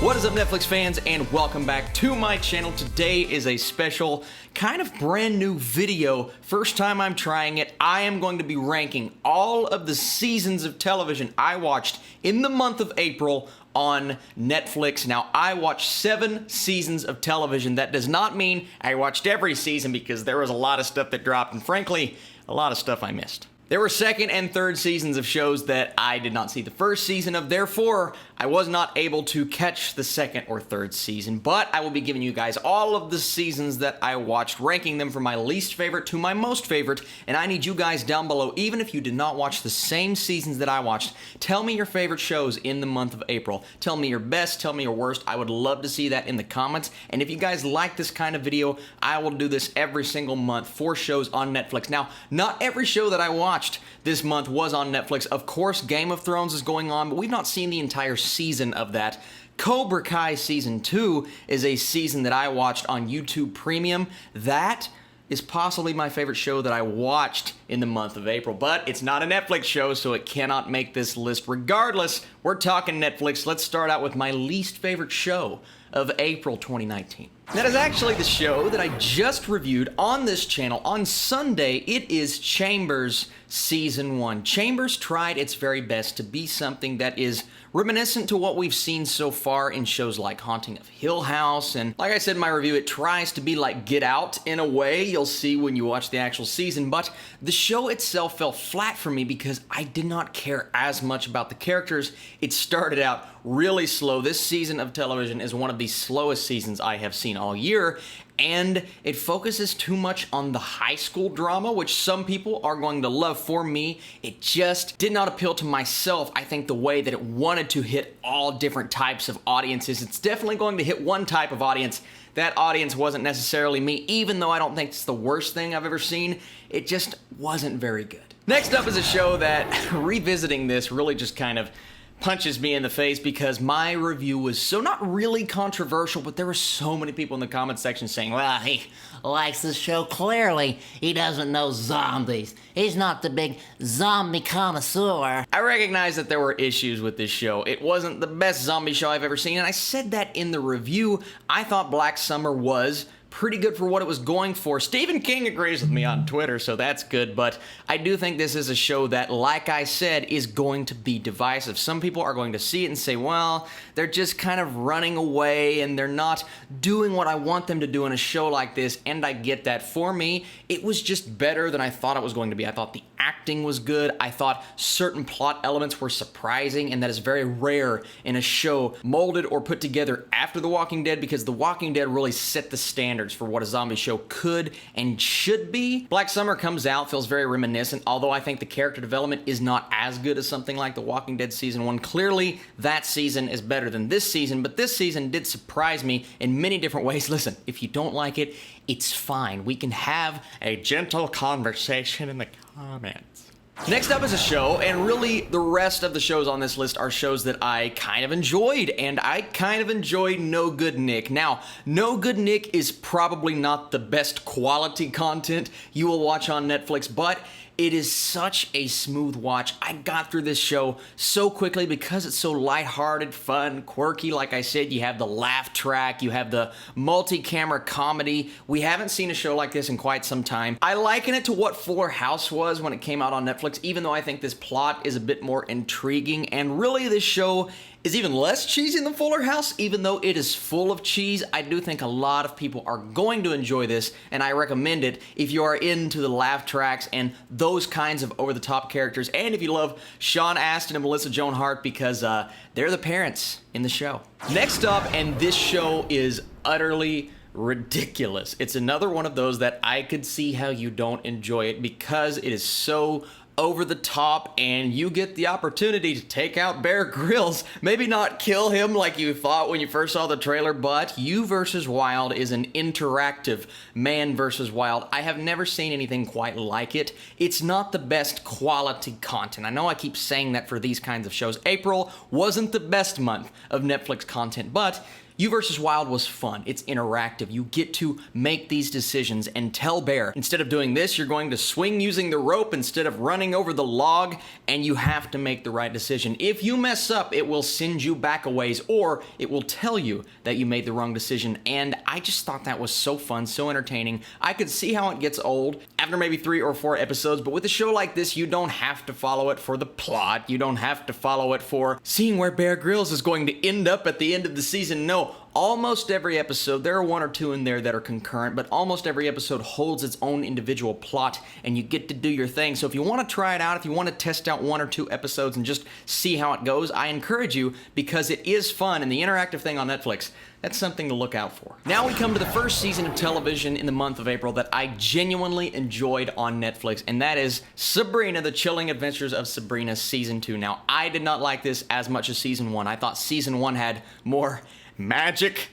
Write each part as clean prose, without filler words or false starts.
What is up, Netflix fans, and welcome back to my channel. Today is a special, kind of brand new video. First time I'm trying it. I am going to be ranking all of the seasons of television I watched in the month of April on Netflix. Now, I watched 7 seasons of television. That does not mean I watched every season because there was a lot of stuff that dropped, and frankly, a lot of stuff I missed. There were second and third seasons of shows that I did not see the first season of, therefore, I was not able to catch the second or third season, but I will be giving you guys all of the seasons that I watched, ranking them from my least favorite to my most favorite, and I need you guys down below, even if you did not watch the same seasons that I watched, tell me your favorite shows in the month of April. Tell me your best, tell me your worst. I would love to see that in the comments, and if you guys like this kind of video, I will do this every single month for shows on Netflix. Now, not every show that I watched this month was on Netflix. Of course, Game of Thrones is going on, but we've not seen the entire season of that. Cobra Kai Season 2 is a season that I watched on YouTube Premium. That is possibly my favorite show that I watched in the month of April, but it's not a Netflix show, so it cannot make this list. Regardless, we're talking Netflix. Let's start out with my least favorite show of April 2019. That is actually the show that I just reviewed on this channel on Sunday. It is Chambers Season 1. Chambers tried its very best to be something that is reminiscent to what we've seen so far in shows like Haunting of Hill House, and like I said in my review, it tries to be like Get Out in a way. You'll see when you watch the actual season, but the show itself fell flat for me because I did not care as much about the characters. It started out really slow. This season of television is one of the slowest seasons I have seen all year, and it focuses too much on the high school drama, which some people are going to love. For me, it just did not appeal to myself. I think the way that it wanted to hit all different types of audiences, it's definitely going to hit one type of audience. That audience wasn't necessarily me, even though I don't think it's the worst thing I've ever seen. It just wasn't very good. Next up is a show that, revisiting this, really just kind of punches me in the face because my review was so not really controversial, but there were so many people in the comment section saying, well, he likes the show clearly. He doesn't know zombies. He's not the big zombie connoisseur. I recognize that there were issues with this show. It wasn't the best zombie show I've ever seen, and I said that in the review. I thought Black Summer was pretty good for what it was going for. Stephen King agrees with me on Twitter, so that's good, but I do think this is a show that, like I said, is going to be divisive. Some people are going to see it and say, well, they're just kind of running away and they're not doing what I want them to do in a show like this, and I get that. For me, it was just better than I thought it was going to be. I thought the acting was good. I thought certain plot elements were surprising, and that is very rare in a show molded or put together after The Walking Dead, because The Walking Dead really set the standards for what a zombie show could and should be. Black Summer comes out, feels very reminiscent, although I think the character development is not as good as something like The Walking Dead Season 1. Clearly, that season is better than this season, but this season did surprise me in many different ways. Listen, if you don't like it, it's fine. We can have a gentle conversation in the comments. Next up is a show, and really the rest of the shows on this list are shows that I kind of enjoyed, and I kind of enjoyed No Good Nick. Now, No Good Nick is probably not the best quality content you will watch on Netflix, but it is such a smooth watch. I got through this show so quickly because it's so lighthearted, fun, quirky. Like I said, you have the laugh track, you have the multi-camera comedy. We haven't seen a show like this in quite some time. I liken it to what Fuller House was when it came out on Netflix, even though I think this plot is a bit more intriguing, and really this show is even less cheesy than Fuller House. Even though it is full of cheese, I do think a lot of people are going to enjoy this, and I recommend it if you are into the laugh tracks and those kinds of over-the-top characters, and if you love Sean Astin and Melissa Joan Hart, because they're the parents in the show. Next up, and this show is utterly ridiculous. It's another one of those that I could see how you don't enjoy it because it is so over the top, and you get the opportunity to take out Bear Grylls. Maybe not kill him like you thought when you first saw the trailer, but You vs. Wild is an interactive Man vs. Wild. I have never seen anything quite like it. It's not the best quality content. I know I keep saying that for these kinds of shows. April wasn't the best month of Netflix content, but You vs. Wild was fun. It's interactive. You get to make these decisions and tell Bear, instead of doing this, you're going to swing using the rope instead of running over the log, and you have to make the right decision. If you mess up, it will send you back a ways, or it will tell you that you made the wrong decision, and I just thought that was so fun, so entertaining. I could see how it gets old after maybe 3 or 4 episodes, but with a show like this, you don't have to follow it for the plot. You don't have to follow it for seeing where Bear Grylls is going to end up at the end of the season. No, almost every episode, there are 1 or 2 in there that are concurrent, but almost every episode holds its own individual plot, and you get to do your thing. So if you want to try it out, if you want to test out 1 or 2 episodes and just see how it goes, I encourage you, because it is fun, and the interactive thing on Netflix, that's something to look out for. Now we come to the first season of television in the month of April that I genuinely enjoyed on Netflix, and that is Sabrina, The Chilling Adventures of Sabrina Season 2. Now, I did not like this as much as Season 1. I thought Season 1 had more magic,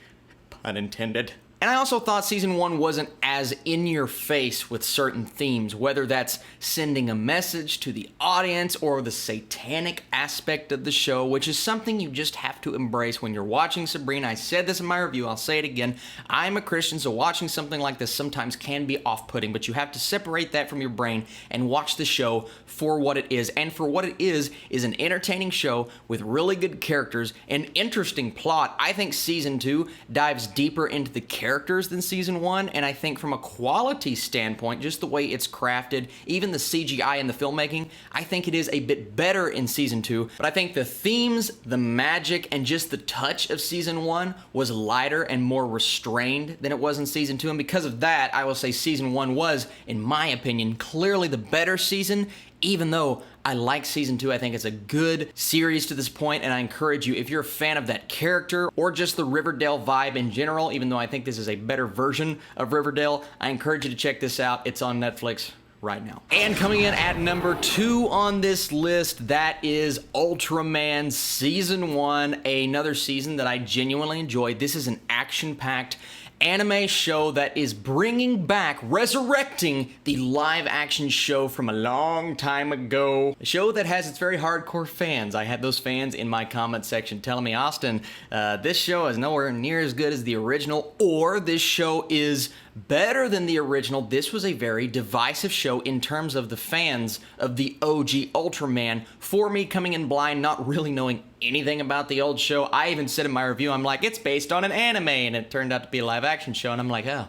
pun intended. And I also thought Season 1 wasn't as in your face with certain themes, whether that's sending a message to the audience or the satanic aspect of the show, which is something you just have to embrace when you're watching Sabrina. I said this in my review, I'll say it again. I'm a Christian, so watching something like this sometimes can be off-putting, but you have to separate that from your brain and watch the show for what it is. And for what it is an entertaining show with really good characters, an interesting plot. I think Season 2 dives deeper into the characters than Season 1, and I think from a quality standpoint, just the way it's crafted, even the CGI and the filmmaking, I think it is a bit better in Season 2, but I think the themes, the magic, and just the touch of Season 1 was lighter and more restrained than it was in Season 2, and because of that, I will say Season 1 was, in my opinion, clearly the better season, even though I like Season 2. I think it's a good series to this point, and I encourage you, if you're a fan of that character or just the Riverdale vibe in general, even though I think this is a better version of Riverdale, I encourage you to check this out. It's on Netflix right now. And coming in at number 2 on this list, that is Ultraman Season 1, another season that I genuinely enjoyed. This is an action-packed anime show that is bringing back, resurrecting the live action show from a long time ago. A show that has its very hardcore fans. I had those fans in my comment section telling me, Austin, this show is nowhere near as good as the original, or this show is better than the original. This was a very divisive show in terms of the fans of the OG Ultraman. For me, coming in blind, not really knowing anything about the old show, I even said in my review, I'm like, it's based on an anime, and it turned out to be a live action show, and I'm like, oh.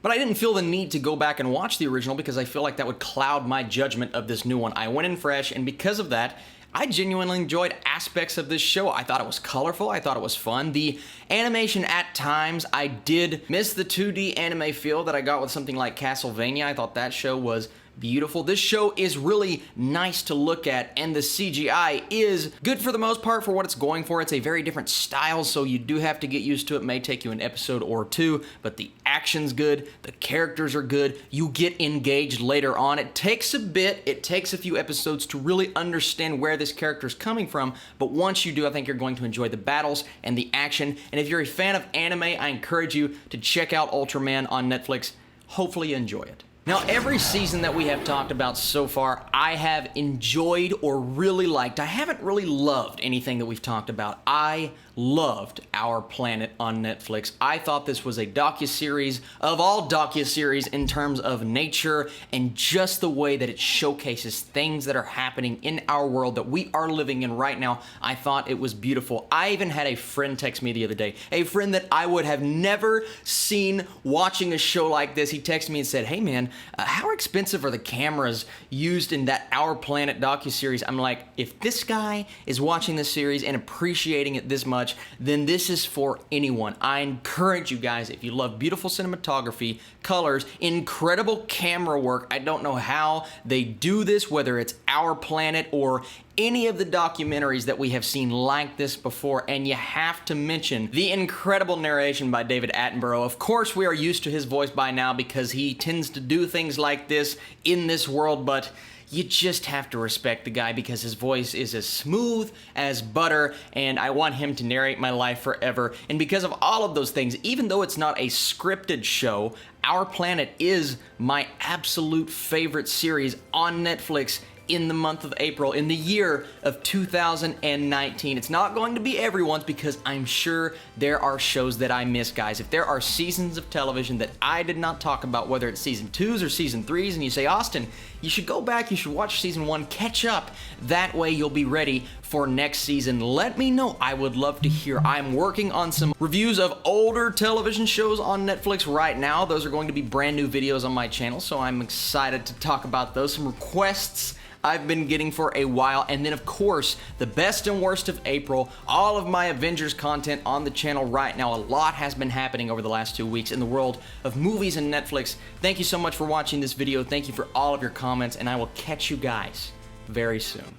But I didn't feel the need to go back and watch the original because I feel like that would cloud my judgment of this new one. I went in fresh, and because of that, I genuinely enjoyed aspects of this show. I thought it was colorful. I thought it was fun. The animation at times, I did miss the 2D anime feel that I got with something like Castlevania. I thought that show was beautiful. This show is really nice to look at, and the CGI is good for the most part for what it's going for. It's a very different style, so you do have to get used to it. It may take you an episode or 2, but the action's good, the characters are good, you get engaged later on. It takes a bit, it takes a few episodes to really understand where this character's coming from, but once you do, I think you're going to enjoy the battles and the action. And if you're a fan of anime, I encourage you to check out Ultraman on Netflix. Hopefully you enjoy it. Now, every season that we have talked about so far, I have enjoyed or really liked. I haven't really loved anything that we've talked about. I loved Our Planet on Netflix. I thought this was a docuseries of all docuseries in terms of nature and just the way that it showcases things that are happening in our world that we are living in right now. I thought it was beautiful. I even had a friend text me the other day, a friend that I would have never seen watching a show like this. He texted me and said, hey man, how expensive are the cameras used in that Our Planet docuseries? I'm like, if this guy is watching this series and appreciating it this much, then this is for anyone. I encourage you guys, if you love beautiful cinematography, colors, incredible camera work, I don't know how they do this, whether it's Our Planet or any of the documentaries that we have seen like this before, and you have to mention the incredible narration by David Attenborough. Of course, we are used to his voice by now because he tends to do things like this in this world, but you just have to respect the guy because his voice is as smooth as butter, and I want him to narrate my life forever. And because of all of those things, even though it's not a scripted show, Our Planet is my absolute favorite series on Netflix in the month of April, in the year of 2019. It's not going to be everyone's because I'm sure there are shows that I miss, guys. If there are seasons of television that I did not talk about, whether it's season 2s or season 3s, and you say, Austin, you should go back, you should watch season 1, catch up. That way you'll be ready for next season. Let me know. I would love to hear. I'm working on some reviews of older television shows on Netflix right now. Those are going to be brand new videos on my channel, so I'm excited to talk about those. Some requests I've been getting for a while. And then, of course, the best and worst of April, all of my Avengers content on the channel right now. A lot has been happening over the last 2 weeks in the world of movies and Netflix. Thank you so much for watching this video. Thank you for all of your comments, and I will catch you guys very soon.